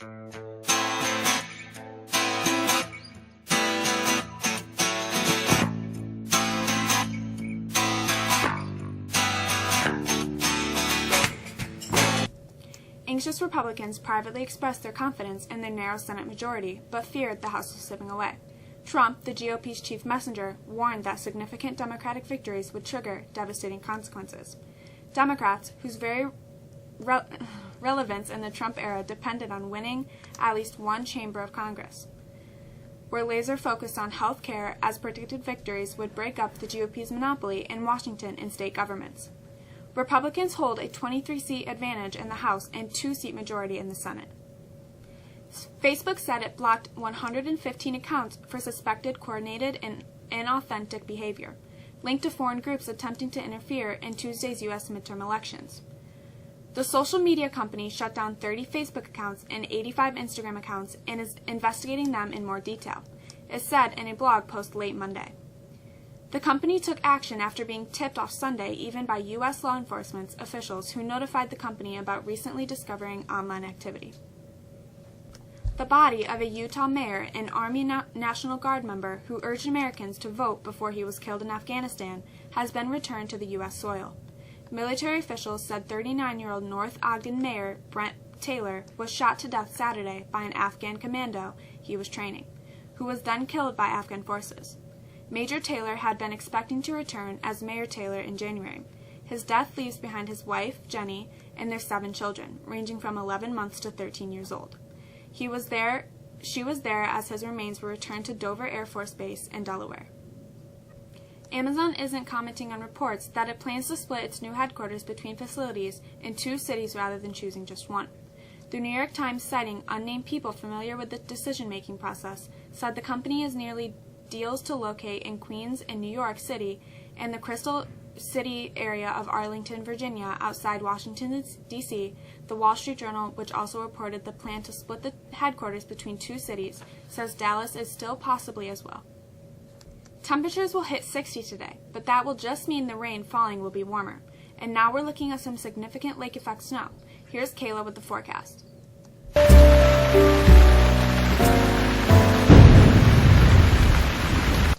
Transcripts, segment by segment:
Anxious Republicans privately expressed their confidence in their narrow Senate majority, but feared the House was slipping away. Trump, the GOP's chief messenger, warned that significant Democratic victories would trigger devastating consequences. Democrats, whose very relevance in the Trump era depended on winning at least one chamber of Congress, were laser-focused on health care, as predicted victories would break up the GOP's monopoly in Washington and state governments. Republicans hold a 23-seat advantage in the House and 2-seat majority in the Senate. Facebook said it blocked 115 accounts for suspected coordinated and inauthentic behavior, linked to foreign groups attempting to interfere in Tuesday's U.S. midterm elections. The social media company shut down 30 Facebook accounts and 85 Instagram accounts and is investigating them in more detail, it said in a blog post late Monday. The company took action after being tipped off Sunday even by U.S. law enforcement officials who notified the company about recently discovering online activity. The body of a Utah mayor and Army National Guard member who urged Americans to vote before he was killed in Afghanistan has been returned to the U.S. soil. Military officials said 39-year-old North Ogden Mayor Brent Taylor was shot to death Saturday by an Afghan commando he was training, who was then killed by Afghan forces. Major Taylor had been expecting to return as Mayor Taylor in January. His death leaves behind his wife, Jenny, and their 7 children, ranging from 11 months to 13 years old. She was there as his remains were returned to Dover Air Force Base in Delaware. Amazon isn't commenting on reports that it plans to split its new headquarters between facilities in 2 cities rather than choosing just one. The New York Times, citing unnamed people familiar with the decision-making process, said the company is nearly deals to locate in Queens and New York City and the Crystal City area of Arlington, Virginia, outside Washington, D.C. The Wall Street Journal, which also reported the plan to split the headquarters between 2 cities, says Dallas is still possibly as well. Temperatures will hit 60 today, but that will just mean the rain falling will be warmer. And now we're looking at some significant lake effect snow. Here's Kayla with the forecast.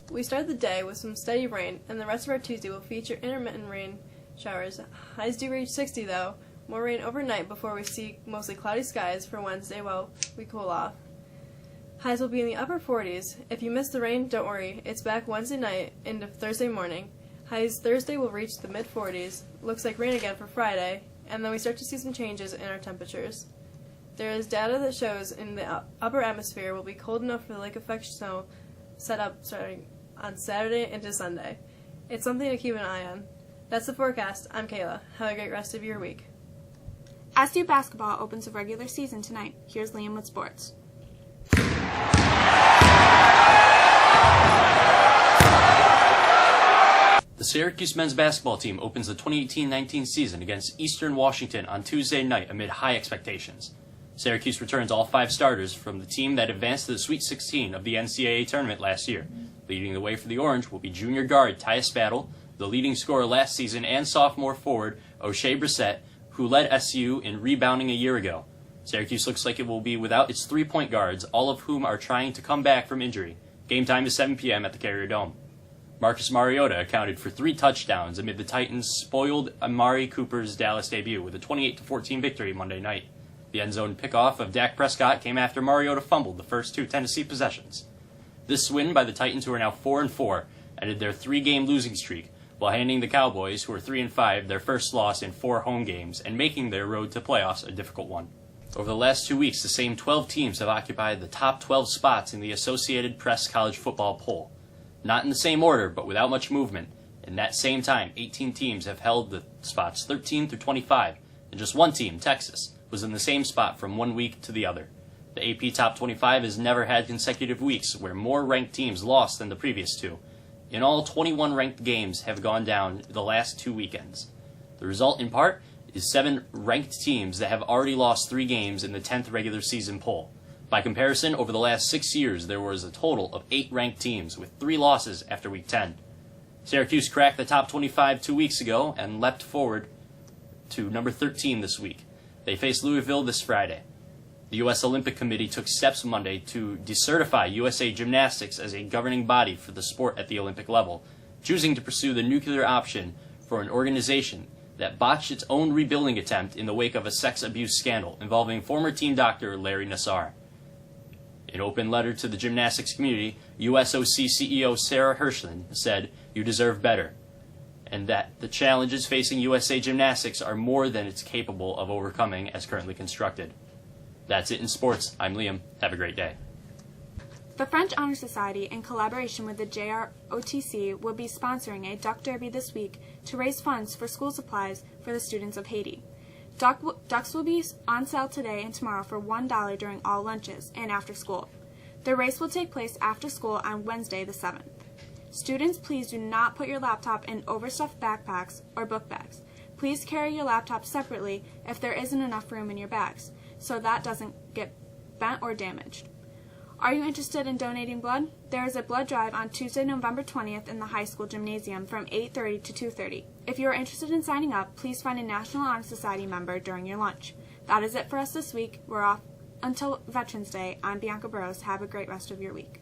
We start the day with some steady rain, and the rest of our Tuesday will feature intermittent rain showers. Highs do reach 60 though. More rain overnight before we see mostly cloudy skies for Wednesday while we cool off. Highs will be in the upper 40s. If you missed the rain, don't worry. It's back Wednesday night into Thursday morning. Highs Thursday will reach the mid-40s. Looks like rain again for Friday, and then we start to see some changes in our temperatures. There is data that shows in the upper atmosphere will be cold enough for the lake effect snow set up starting on Saturday into Sunday. It's something to keep an eye on. That's the forecast. I'm Kayla. Have a great rest of your week. SU basketball opens the regular season tonight. Here's Liam with sports. The Syracuse men's basketball team opens the 2018-19 season against Eastern Washington on Tuesday night amid high expectations. Syracuse returns all 5 starters from the team that advanced to the Sweet 16 of the NCAA tournament last year. Leading the way for the Orange will be junior guard Tyus Battle, the leading scorer last season, and sophomore forward O'Shea Brissett, who led SU in rebounding a year ago. Syracuse looks like it will be without its 3-point guards, all of whom are trying to come back from injury. Game time is 7 p.m. at the Carrier Dome. Marcus Mariota accounted for 3 touchdowns amid the Titans' spoiled Amari Cooper's Dallas debut with a 28-14 victory Monday night. The end zone pickoff of Dak Prescott came after Mariota fumbled the first 2 Tennessee possessions. This win by the Titans, who are now 4-4, ended their 3-game losing streak, while handing the Cowboys, who are 3-5, their first loss in 4 home games and making their road to playoffs a difficult one. Over the last 2 weeks, the same 12 teams have occupied the top 12 spots in the Associated Press college football poll. Not in the same order, but without much movement. In that same time, 18 teams have held the spots 13 through 25, and just one team, Texas, was in the same spot from one week to the other. The AP Top 25 has never had consecutive weeks where more ranked teams lost than the previous 2. In all, 21 ranked games have gone down the last 2 weekends. The result, in part, is 7 ranked teams that have already lost 3 games in the 10th regular season poll. By comparison, over the last 6 years, there was a total of 8 ranked teams with 3 losses after week 10. Syracuse cracked the top 25 2 weeks ago and leapt forward to number 13 this week. They face Louisville this Friday. The U.S. Olympic Committee took steps Monday to decertify USA Gymnastics as a governing body for the sport at the Olympic level, choosing to pursue the nuclear option for an organization that botched its own rebuilding attempt in the wake of a sex abuse scandal involving former team doctor Larry Nassar. In an open letter to the gymnastics community, USOC CEO Sarah Hirschland said, "You deserve better," and that the challenges facing USA Gymnastics are more than it's capable of overcoming as currently constructed. That's it in sports. I'm Liam. Have a great day. The French Honor Society, in collaboration with the JROTC, will be sponsoring a duck derby this week to raise funds for school supplies for the students of Haiti. Ducks will be on sale today and tomorrow for $1 during all lunches and after school. The race will take place after school on Wednesday the 7th. Students, please do not put your laptop in overstuffed backpacks or book bags. Please carry your laptop separately if there isn't enough room in your bags, so that doesn't get bent or damaged. Are you interested in donating blood? There is a blood drive on Tuesday, November 20th in the high school gymnasium from 8:30 to 2:30. If you are interested in signing up, please find a National Honor Society member during your lunch. That is it for us this week. We're off until Veterans Day. I'm Bianca Burrows. Have a great rest of your week.